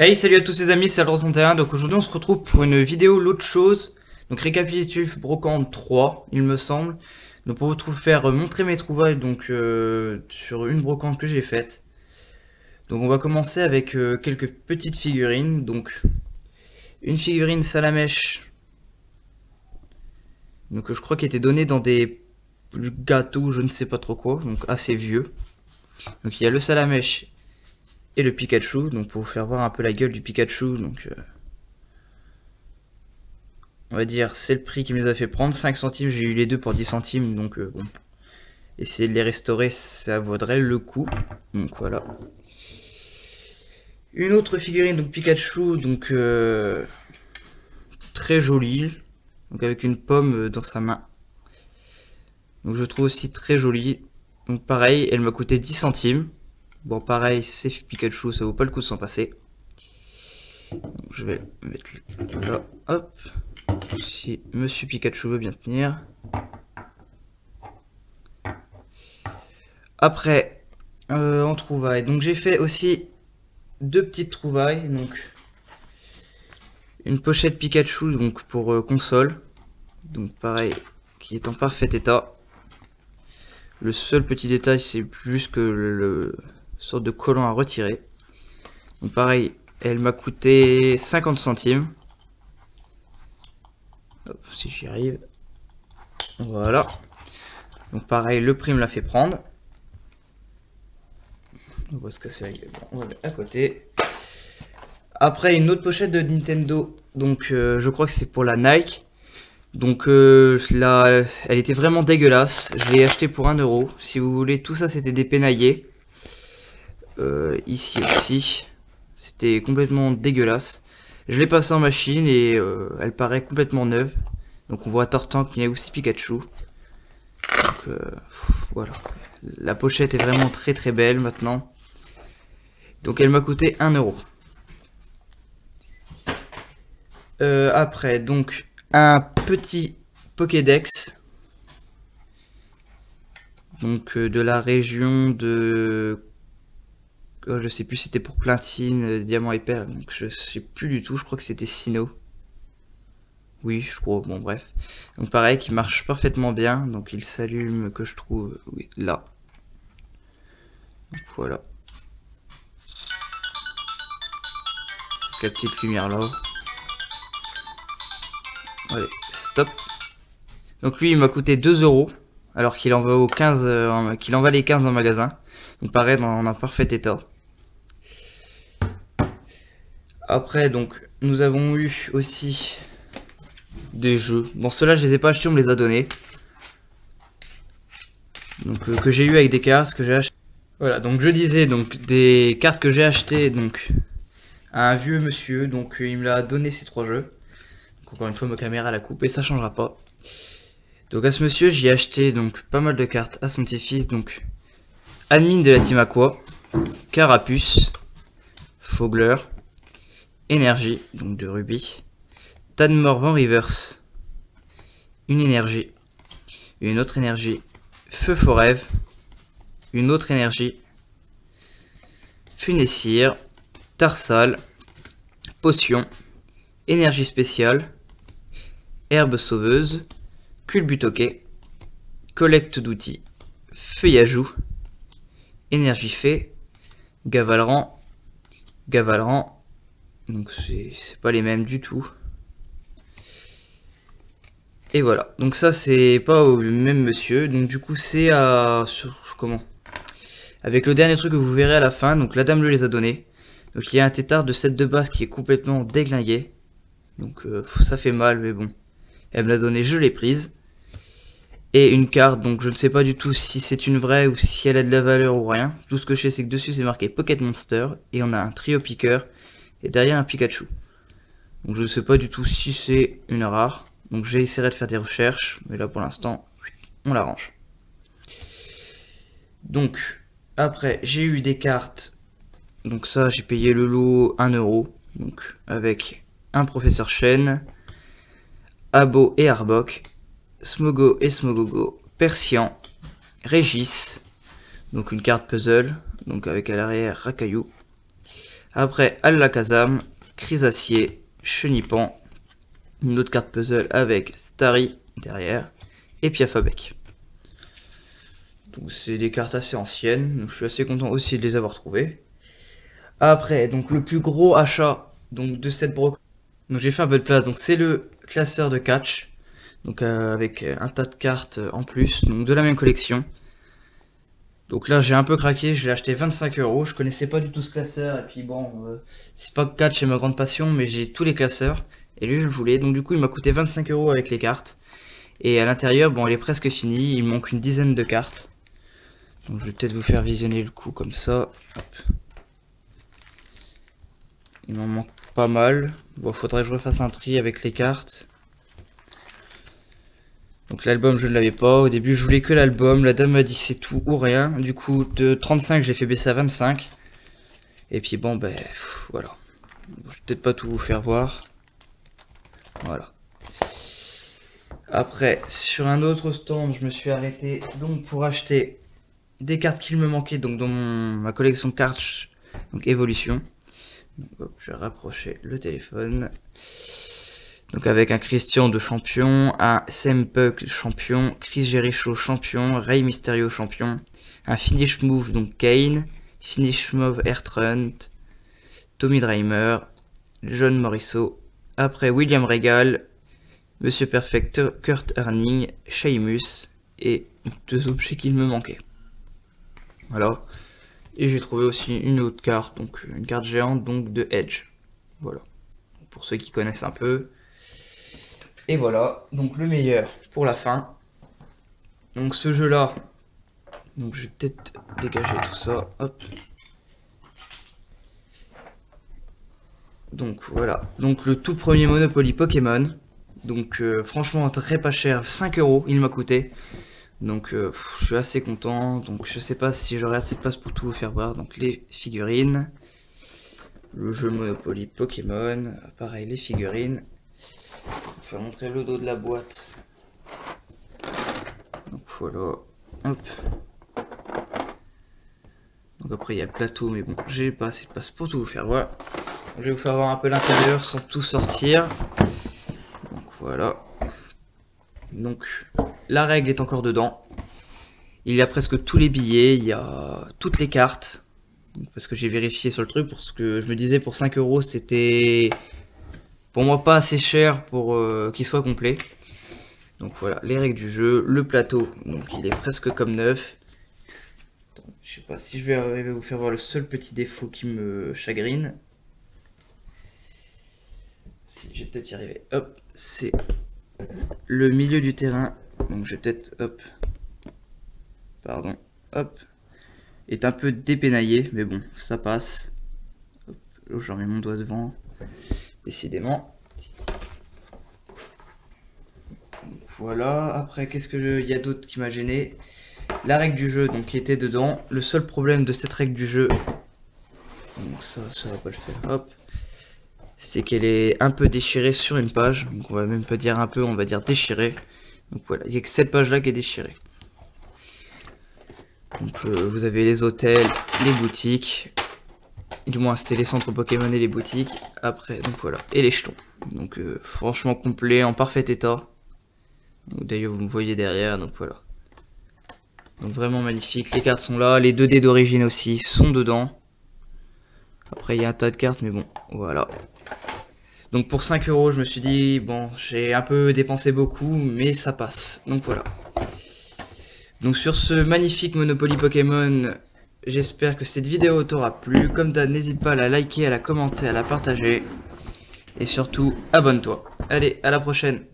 Hey, salut à tous les amis, c'est Aldro61. Donc aujourd'hui on se retrouve pour une vidéo l'autre chose. Donc récapitulatif Brocante 3, il me semble. Donc pour vous faire montrer mes trouvailles sur une brocante que j'ai faite. Donc on va commencer avec quelques petites figurines. Donc une figurine Salamèche. Donc je crois qu'elle était donnée dans des gâteaux, je ne sais pas trop quoi. Donc assez vieux. Donc il y a le Salamèche et le Pikachu. Donc pour vous faire voir un peu la gueule du Pikachu. Donc on va dire, c'est le prix qui me les a fait prendre. 5 centimes, j'ai eu les deux pour 10 centimes. Donc bon, essayer de les restaurer, ça vaudrait le coup. Donc voilà. Une autre figurine, donc Pikachu, donc très jolie. Donc avec une pomme dans sa main. Donc je trouve aussi très jolie. Donc pareil, elle m'a coûté 10 centimes. Bon pareil, c'est Pikachu, ça vaut pas le coup de s'en passer. Donc, je vais mettre là, hop. Si Monsieur Pikachu veut bien tenir. Après, en trouvailles, donc j'ai fait aussi deux petites trouvailles. Donc une pochette Pikachu donc pour console. Donc pareil, qui est en parfait état. Le seul petit détail, c'est plus que le sorte de collant à retirer. Donc pareil, elle m'a coûté 50 centimes. Hop, si j'y arrive. Voilà. Donc pareil, le prix me l'a fait prendre. On va se casser la gueule. On va mettre à côté. Après, une autre pochette de Nintendo. Donc je crois que c'est pour la Nike. Donc là, elle était vraiment dégueulasse. Je l'ai acheté pour 1 euro. Si vous voulez, tout ça c'était dépenaillé. Ici aussi, c'était complètement dégueulasse. Je l'ai passé en machine et elle paraît complètement neuve. Donc on voit Tortank, mais il y a aussi Pikachu. Donc voilà. La pochette est vraiment très très belle maintenant. Donc elle m'a coûté 1 euro. Après, donc un petit Pokédex. Donc de la région de... Oh, je sais plus si c'était pour Platine, Diamant et Perle. Donc je sais plus du tout, je crois que c'était Sinnoh. Oui, je crois, bon bref. Donc pareil, qui marche parfaitement bien. Donc il s'allume, que je trouve, oui, là. Donc voilà. Donc, la petite lumière là. Allez, stop. Donc lui, il m'a coûté 2 euros. Alors qu'il en va qu'il en valait 15 en magasin. Donc pareil, dans un parfait état. Après, donc, nous avons eu aussi des jeux. Bon, ceux-là, je les ai pas achetés, on me les a donnés. Donc, que j'ai eu avec des cartes que j'ai acheté. Voilà, donc je disais, donc, des cartes que j'ai achetées, donc, à un vieux monsieur. Donc, il me l'a donné ces 3 jeux. Donc, encore une fois, ma caméra l'a coupé, ça changera pas. Donc, à ce monsieur, j'ai acheté, donc, pas mal de cartes à son petit-fils. Donc, admin de la team Aqua, Carapuce, Fogler, Énergie, donc de Ruby, Tadmor Van Rivers, une énergie, une autre énergie, Feu Forève, une autre énergie, Funessire, Tarsal, Potion, énergie spéciale, Herbe sauveuse, Culbutoquet, collecte d'outils, Feuillajou, énergie fée, Gavalran, donc c'est pas les mêmes du tout. Et voilà, donc ça c'est pas au même monsieur, donc du coup c'est à... comment, avec le dernier truc que vous verrez à la fin, donc la dame le les a donnés. Donc il y a un tétard de 7 de base qui est complètement déglingué. Donc ça fait mal, mais bon. Elle me l'a donné, je l'ai prise. Et une carte, donc je ne sais pas du tout si c'est une vraie ou si elle a de la valeur ou rien. Tout ce que je sais c'est que dessus c'est marqué Pocket Monster. Et on a un trio piqueur. Et derrière un Pikachu. Donc je ne sais pas du tout si c'est une rare. Donc j'essaierai de faire des recherches. Mais là pour l'instant, on la range. Donc après j'ai eu des cartes. Donc ça j'ai payé le lot 1 euro. Donc avec un professeur Chen, Abo et Arbok, Smogo et Smogogo, Persian, Régis, donc une carte puzzle, donc avec à l'arrière Rakayu, Après, Alakazam, Chrysacier, Chenipan, une autre carte puzzle avec Starry derrière, et Piafabec. Donc c'est des cartes assez anciennes, donc je suis assez content aussi de les avoir trouvées. Après, donc le plus gros achat donc de cette broc. Donc j'ai fait un peu de place, donc c'est le classeur de catch, donc avec un tas de cartes en plus, donc de la même collection. Donc là j'ai un peu craqué, je l'ai acheté 25 €, je connaissais pas du tout ce classeur, et puis bon, c'est pas que catch c'est ma grande passion, mais j'ai tous les classeurs, et lui je le voulais, donc du coup il m'a coûté 25 € avec les cartes. Et à l'intérieur, bon, elle est presque finie, il me manque une dizaine de cartes. Donc je vais peut-être vous faire visionner le coup comme ça. Hop. Il m'en manque pas mal. Bon, faudrait que je refasse un tri avec les cartes. Donc l'album, je ne l'avais pas. Au début, je voulais que l'album. La dame m'a dit c'est tout ou rien. Du coup, de 35, j'ai fait baisser à 25. Et puis bon, ben, voilà. Je vais peut-être pas tout vous faire voir. Voilà. Après, sur un autre stand, je me suis arrêté donc pour acheter des cartes qu'il me manquait donc dans ma collection de cartes, donc Evolution. Donc, hop, je vais rapprocher le téléphone. Donc avec un Christian de champion, un CM Punk champion, Chris Jericho champion, Rey Mysterio champion, un Finish Move donc Kane, Finish Move Earthrunt, Tommy Dreamer, John Morrisseau, après William Regal, Monsieur Perfect, Kurt Herning, Sheamus et deux objets qu'il me manquaient. Voilà. Et j'ai trouvé aussi une autre carte, donc une carte géante donc de Edge. Voilà. Pour ceux qui connaissent un peu. Et voilà, donc le meilleur pour la fin. Donc ce jeu là, donc je vais peut-être dégager tout ça. Hop. Donc voilà, donc le tout premier Monopoly Pokémon. Donc franchement très pas cher, 5 € il m'a coûté. Donc je suis assez content, donc je sais pas si j'aurai assez de place pour tout vous faire voir. Donc les figurines, le jeu Monopoly Pokémon, pareil les figurines. Je vais faire montrer le dos de la boîte. Donc voilà, hop. Donc après il y a le plateau, mais bon j'ai pas assez de place pour tout vous faire voir. Donc, je vais vous faire voir un peu l'intérieur sans tout sortir. Donc voilà. Donc la règle est encore dedans. Il y a presque tous les billets, il y a toutes les cartes. Parce que j'ai vérifié sur le truc, parce que je me disais pour 5 € c'était pour moi pas assez cher pour qu'il soit complet. Donc voilà, les règles du jeu, le plateau, donc il est presque comme neuf. Attends, je sais pas si je vais arriver à vous faire voir le seul petit défaut qui me chagrine. Si, je vais peut-être y arriver. Hop, c'est le milieu du terrain. Donc je vais peut-être, hop, pardon, hop, est un peu dépénaillé, mais bon, ça passe. Hop, là, j'en mets mon doigt devant, décidément. Donc, voilà, après, qu'est-ce que il y a d'autre qui m'a gêné? La règle du jeu, donc, qui était dedans. Le seul problème de cette règle du jeu, donc ça va pas le faire, hop, c'est qu'elle est un peu déchirée sur une page. Donc on va même pas dire un peu, on va dire déchirée. Donc voilà, il n'y a que cette page là qui est déchirée. Donc vous avez les hôtels, les boutiques. Du moins c'est les centres Pokémon et les boutiques. Après, donc voilà, et les jetons. Donc franchement complet, en parfait état. D'ailleurs vous me voyez derrière, donc voilà. Donc vraiment magnifique, les cartes sont là. Les 2D d'origine aussi sont dedans. Après il y a un tas de cartes, mais bon, voilà. Donc pour 5 €, je me suis dit, bon, j'ai un peu dépensé beaucoup, mais ça passe. Donc voilà. Donc sur ce magnifique Monopoly Pokémon, j'espère que cette vidéo t'aura plu. Comme d'hab, n'hésite pas à la liker, à la commenter, à la partager. Et surtout, abonne-toi. Allez, à la prochaine.